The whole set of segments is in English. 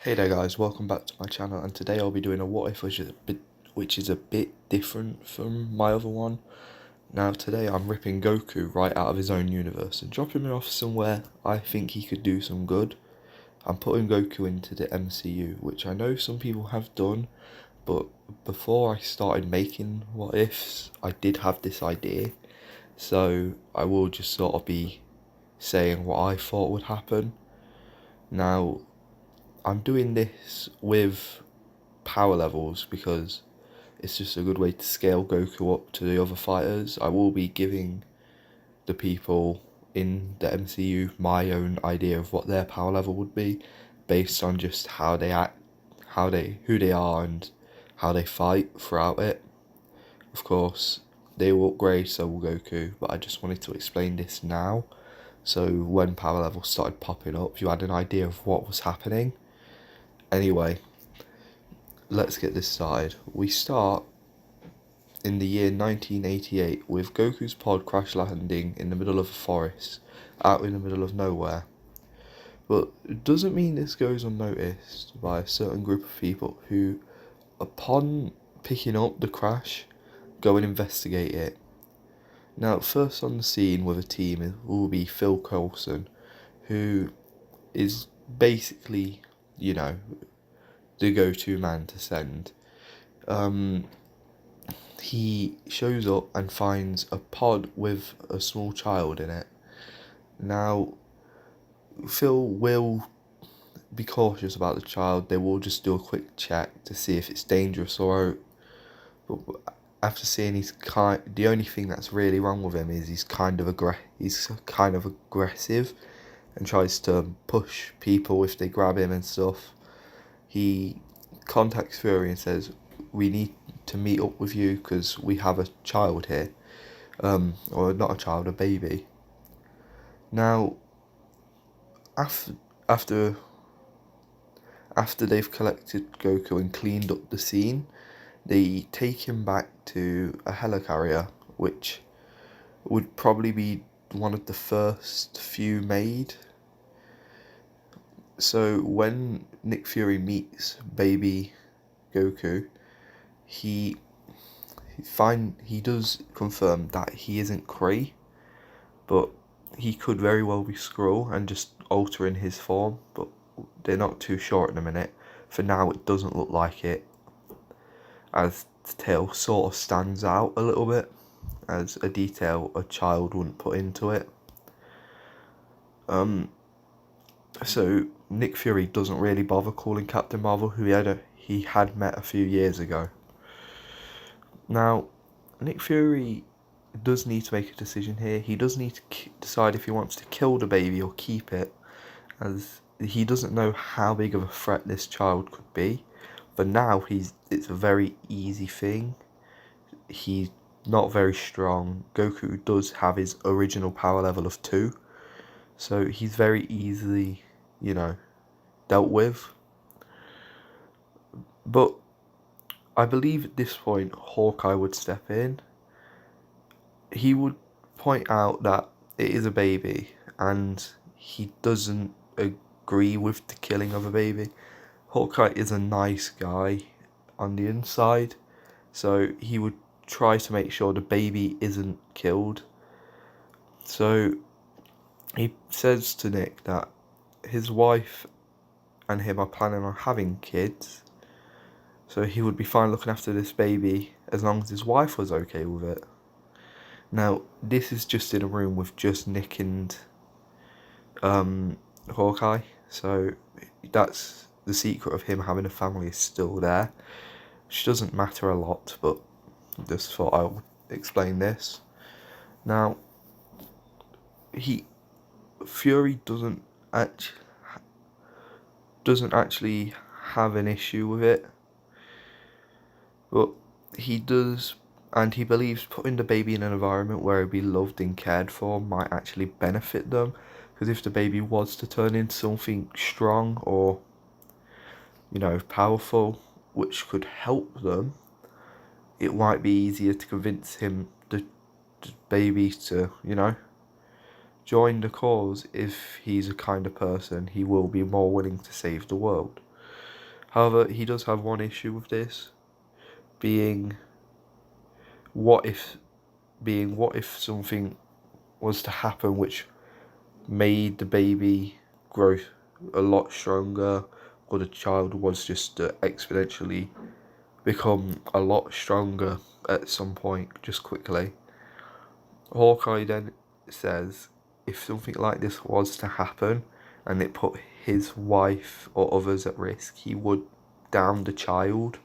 Hey there guys, welcome back to my channel, and today I'll be doing a what if which is a bit different from my other one. Now today I'm ripping Goku right out of his own universe and dropping him off somewhere I think he could do some good. I'm putting Goku into the MCU, which I know some people have done, but before I started making what ifs, I did have this idea, so I will just sort of be saying what I thought would happen. Now, I'm doing this with power levels because it's just a good way to scale Goku up to the other fighters. I will be giving the people in the MCU my own idea of what their power level would be based on just how they act, who they are and how they fight throughout it. Of course, they will upgrade, so will Goku, but I just wanted to explain this now. So when power levels started popping up, you had an idea of what was happening. Anyway, let's get this started. We start in the year 1988 with Goku's pod crash landing in the middle of a forest, out in the middle of nowhere. But it doesn't mean this goes unnoticed by a certain group of people who, upon picking up the crash, go and investigate it. Now, first on the scene with a team will be Phil Coulson, who is basically, you know, the go-to man to send. He shows up and finds a pod with a small child in it. Now, Phil will be cautious about the child. They will just do a quick check to see if it's dangerous or. But after seeing the only thing that's really wrong with him is he's kind of aggressive and tries to push people if they grab him and stuff. He contacts Fury and says, "We need to meet up with you because we have a child here." Or not a child, a baby. Now, after after after they've collected Goku and cleaned up the scene, they take him back to a helicarrier, which would probably be one of the first few made. So when Nick Fury meets baby Goku, he he does confirm that he isn't Kree, but he could very well be Skrull and just altering his form, but they're not too sure at the minute. For now, it doesn't look like it, as the tail sort of stands out a little bit, as a detail a child wouldn't put into it. So Nick Fury doesn't really bother calling Captain Marvel, who he had met a few years ago. Now, Nick Fury does need to make a decision here. He does need to decide if he wants to kill the baby or keep it, as he doesn't know how big of a threat this child could be. But now it's a very easy thing. He's not very strong. Goku does have his original power level of 2, so he's very easily, dealt with. But I believe at this point Hawkeye would step in. He would point out that it is a baby and he doesn't agree with the killing of a baby. Hawkeye is a nice guy on the inside, so he would try to make sure the baby isn't killed. So he says to Nick that his wife and him are planning on having kids, so he would be fine looking after this baby as long as his wife was okay with it. Now, this is just in a room with just Nick and Hawkeye, so that's the secret of him having a family is still there, which doesn't matter a lot, but just thought I would explain this. Now, Fury doesn't actually have an issue with it, but he does, and he believes putting the baby in an environment where he'll be loved and cared for might actually benefit them, because if the baby was to turn into something strong or, powerful, which could help them, it might be easier to convince him, the baby, to, join the cause. If he's a kind of person, he will be more willing to save the world. However, he does have one issue with this, being what if something was to happen which made the baby grow a lot stronger, or the child was just to exponentially become a lot stronger at some point, just quickly. Hawkeye then says if something like this was to happen and it put his wife or others at risk, he would down the child.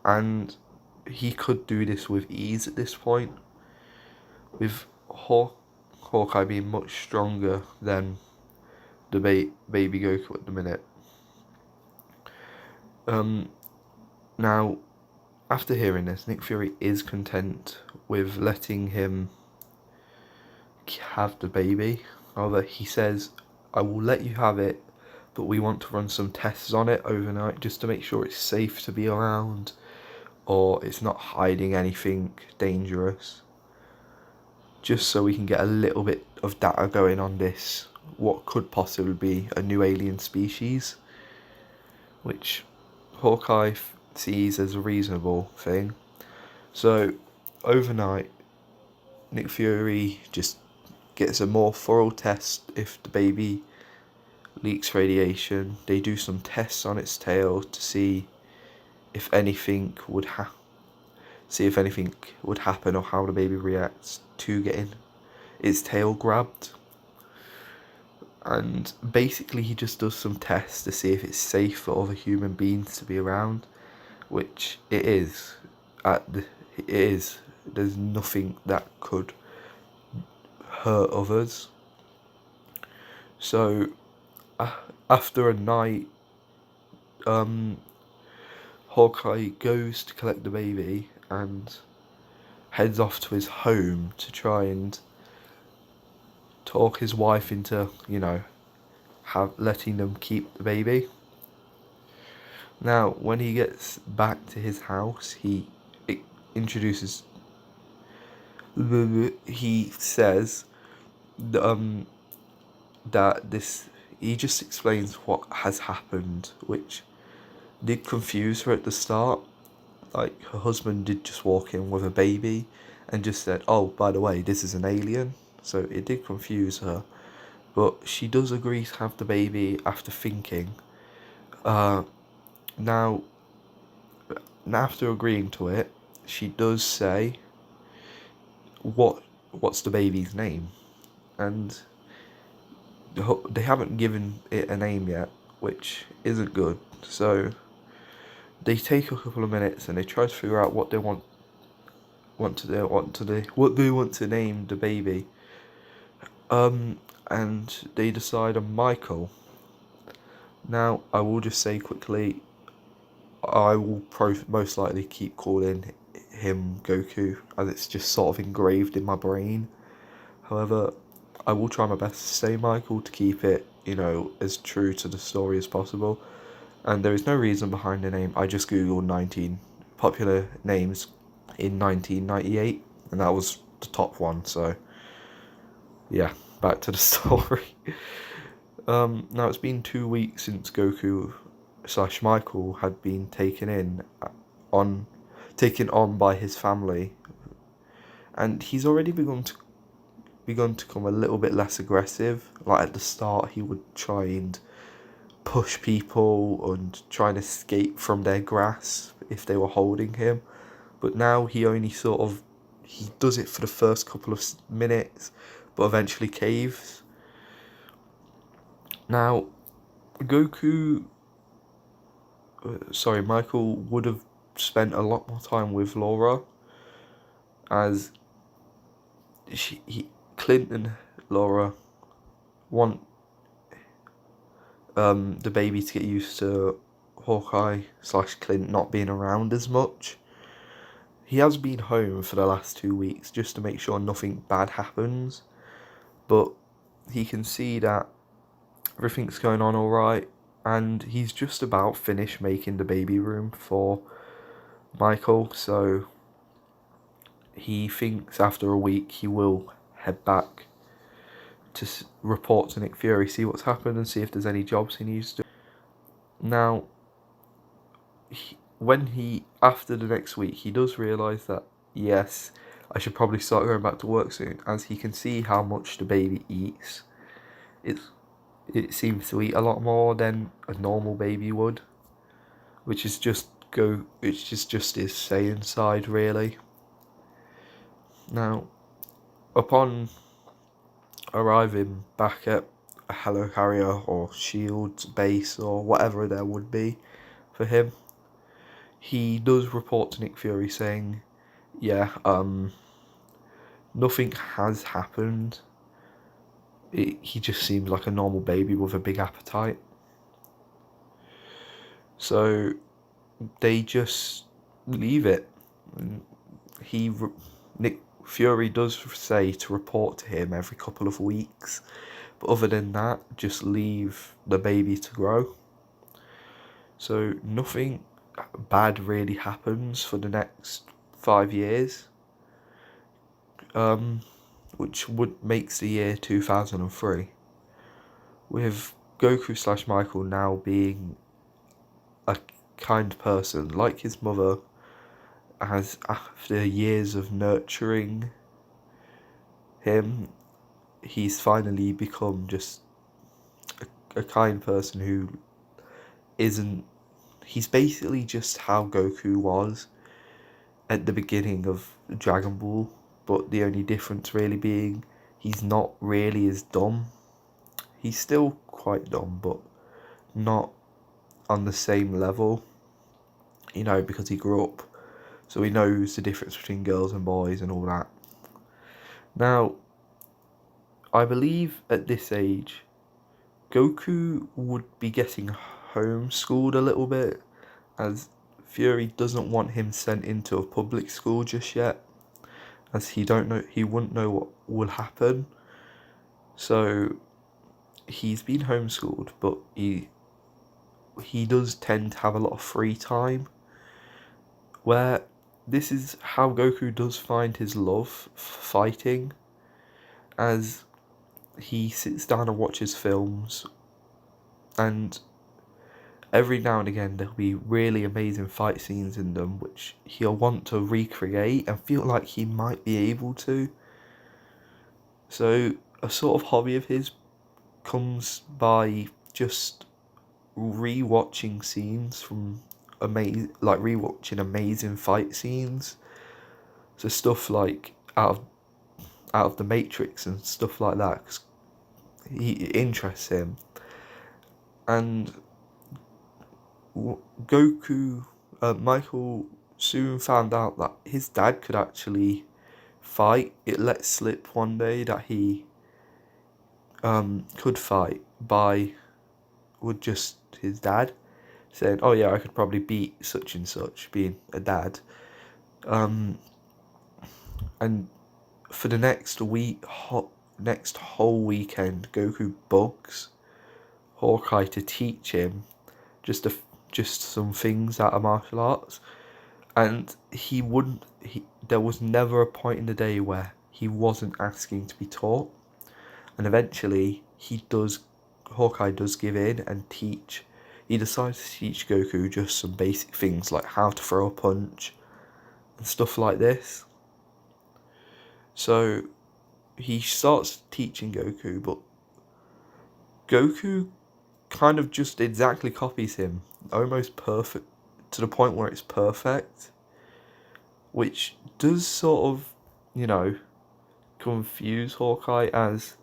And he could do this with ease at this point, with Hawkeye being much stronger than the baby Goku at the minute. Now, after hearing this, Nick Fury is content with letting him have the baby. However, he says, I will let you have it, but we want to run some tests on it overnight just to make sure it's safe to be around, or it's not hiding anything dangerous. Just so we can get a little bit of data going on this, what could possibly be a new alien species, which Hawkeye sees as a reasonable thing. So, overnight, Nick Fury just gets a more thorough test if the baby leaks radiation. They do some tests on its tail to see if anything would happen or how the baby reacts to getting its tail grabbed. And basically he just does some tests to see if it's safe for other human beings to be around, which it is. There's nothing that could hurt others. So after a night, Hawkeye goes to collect the baby and heads off to his home to try and talk his wife into, letting them keep the baby. Now, when he gets back to his house, he says he just explains what has happened, which did confuse her at the start. Like, her husband did just walk in with a baby and just said, oh, by the way, this is an alien. So it did confuse her. But she does agree to have the baby after thinking. Now, after agreeing to it, she does say, what's the baby's name? And they haven't given it a name yet, which isn't good. So they take a couple of minutes and they try to figure out what they want to name the baby. And they decide on Michael. Now, I will just say quickly, I will most likely keep calling him Goku, as it's just sort of engraved in my brain. However, I will try my best to say Michael to keep it, as true to the story as possible. And there is no reason behind the name. I just googled 19 popular names in 1998, and that was the top one. So, yeah, back to the story. Now, it's been 2 weeks since Goku / Michael had been taken on by his family, and he's already begun to become a little bit less aggressive. Like, at the start, he would try and push people and try and escape from their grasp if they were holding him. But now he does it for the first couple of minutes, but eventually caves. Now, Michael would have spent a lot more time with Laura, as Clint and Laura want the baby to get used to Hawkeye / Clint not being around as much. He has been home for the last 2 weeks just to make sure nothing bad happens, but he can see that everything's going on alright, and he's just about finished making the baby room for Michael, so he thinks after a week he will head back to report to Nick Fury, see what's happened and see if there's any jobs he needs to do. Now, after the next week, he does realise that, yes, I should probably start going back to work soon, as he can see how much the baby eats. It seems to eat a lot more than a normal baby would, which is just his Saiyan side, really. Now, upon arriving back at a helicarrier or shield base or whatever there would be for him, he does report to Nick Fury saying, yeah, nothing has happened. He just seems like a normal baby with a big appetite. So they just leave it. Nick Fury does say to report to him every couple of weeks, but other than that, just leave the baby to grow. So nothing bad really happens for the next 5 years, which makes the year 2003, with Goku / Michael now being a kind person like his mother, as after years of nurturing him, he's finally become just a kind person who isn't. He's basically just how Goku was at the beginning of Dragon Ball, but the only difference really being he's not really as dumb. He's still quite dumb, but not on the same level, because he grew up, so he knows the difference between girls and boys and all that. Now, I believe at this age, Goku would be getting homeschooled a little bit, as Fury doesn't want him sent into a public school just yet, as he wouldn't know what will happen. So he's been homeschooled, but he does tend to have a lot of free time, where this is how Goku does find his love for fighting, as he sits down and watches films, and every now and again there'll be really amazing fight scenes in them which he'll want to recreate and feel like he might be able to. So a sort of hobby of his comes by just rewatching scenes from rewatching amazing fight scenes. So stuff like out of the Matrix and stuff like that, 'cause it interests him. And Michael soon found out that his dad could actually fight. It let slip one day that he could fight with just his dad, saying, "Oh yeah, I could probably beat such and such," being a dad. And for the next whole weekend, Goku bugs Hawkeye to teach him just some things out of martial arts, and there was never a point in the day where he wasn't asking to be taught, and eventually Hawkeye does give in and teach. He decides to teach Goku just some basic things like how to throw a punch and stuff like this. So he starts teaching Goku, but Goku kind of just exactly copies him, almost perfect, to the point where it's perfect, which does sort of, confuse Hawkeye, as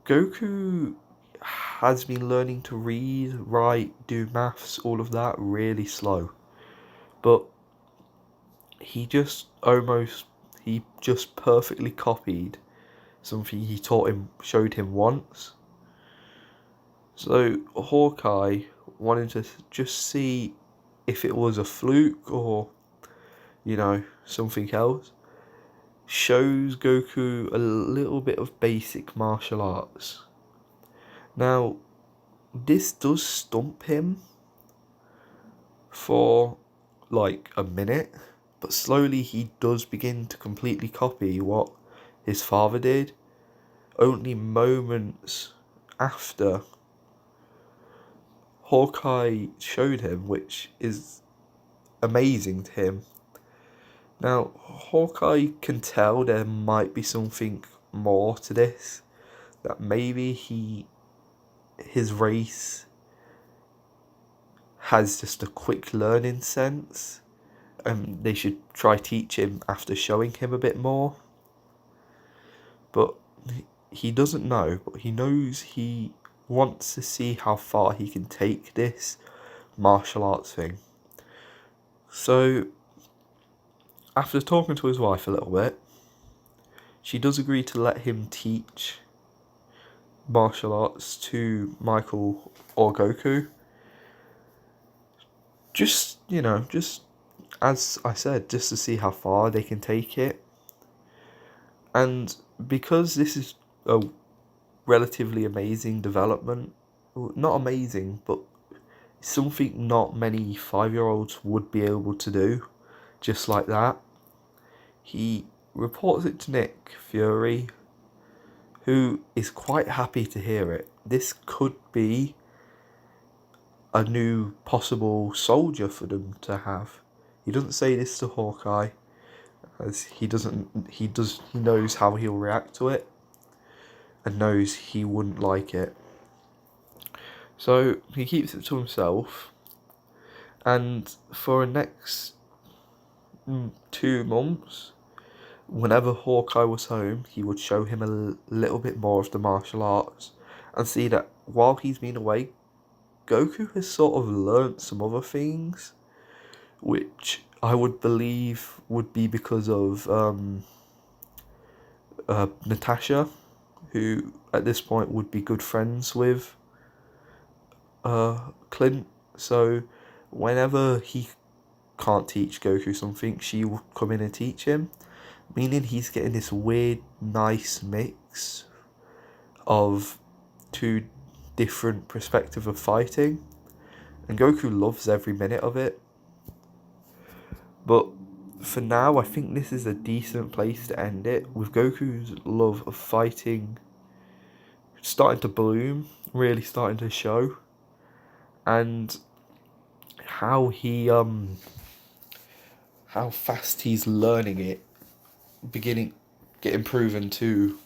Goku has been learning to read, write, do maths, all of that really slow, but he just perfectly copied something he showed him once. So Hawkeye, wanting to just see if it was a fluke or, something else, shows Goku a little bit of basic martial arts. Now, this does stump him for like a minute, but slowly he does begin to completely copy what his father did. Only moments after Hawkeye showed him, which is amazing to him. Now, Hawkeye can tell there might be something more to this, that maybe his race has just a quick learning sense, and they should try teach him after showing him a bit more. But he doesn't know, but he knows he wants to see how far he can take this martial arts thing. So, after talking to his wife a little bit, she does agree to let him teach martial arts to Michael or Goku. Just as I said, just to see how far they can take it. And because this is a relatively amazing development, not amazing, but something not many 5-year-olds would be able to do, just like that, he reports it to Nick Fury, who is quite happy to hear it. This could be a new possible soldier for them to have. He doesn't say this to Hawkeye, as he knows how he'll react to it, and knows he wouldn't like it. So he keeps it to himself, and for the next 2 months, whenever Hawkeye was home, he would show him a little bit more of the martial arts, and see that while he's been away, Goku has sort of learnt some other things, which I would believe would be because of Natasha, who at this point would be good friends with Clint. So whenever he can't teach Goku something, she will come in and teach him, meaning he's getting this weird, nice mix of 2 different perspectives of fighting, and Goku loves every minute of it. But for now, I think this is a decent place to end it, with Goku's love of fighting starting to bloom, really starting to show, and how fast he's learning it, getting proven to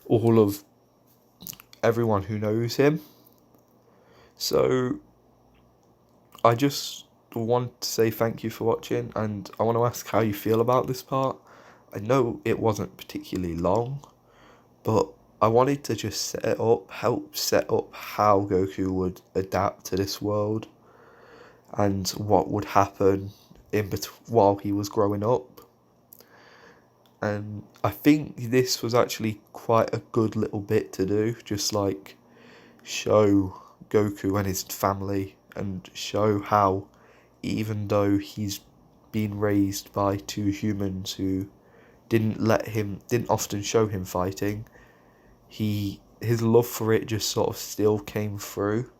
all of everyone who knows him. So I just want to say thank you for watching, and I want to ask how you feel about this part. I know it wasn't particularly long, but I wanted to just help set up how Goku would adapt to this world, and what would happen while he was growing up. And I think this was actually quite a good little bit to do, just like show Goku and his family, and show how, even though he's been raised by 2 humans who didn't often show him fighting, his love for it just sort of still came through.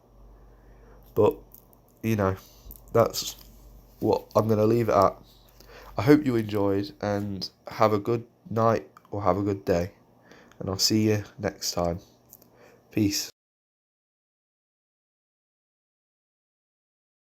But that's what I'm going to leave it at. I hope you enjoyed, and have a good night or have a good day, and I'll see you next time. Peace.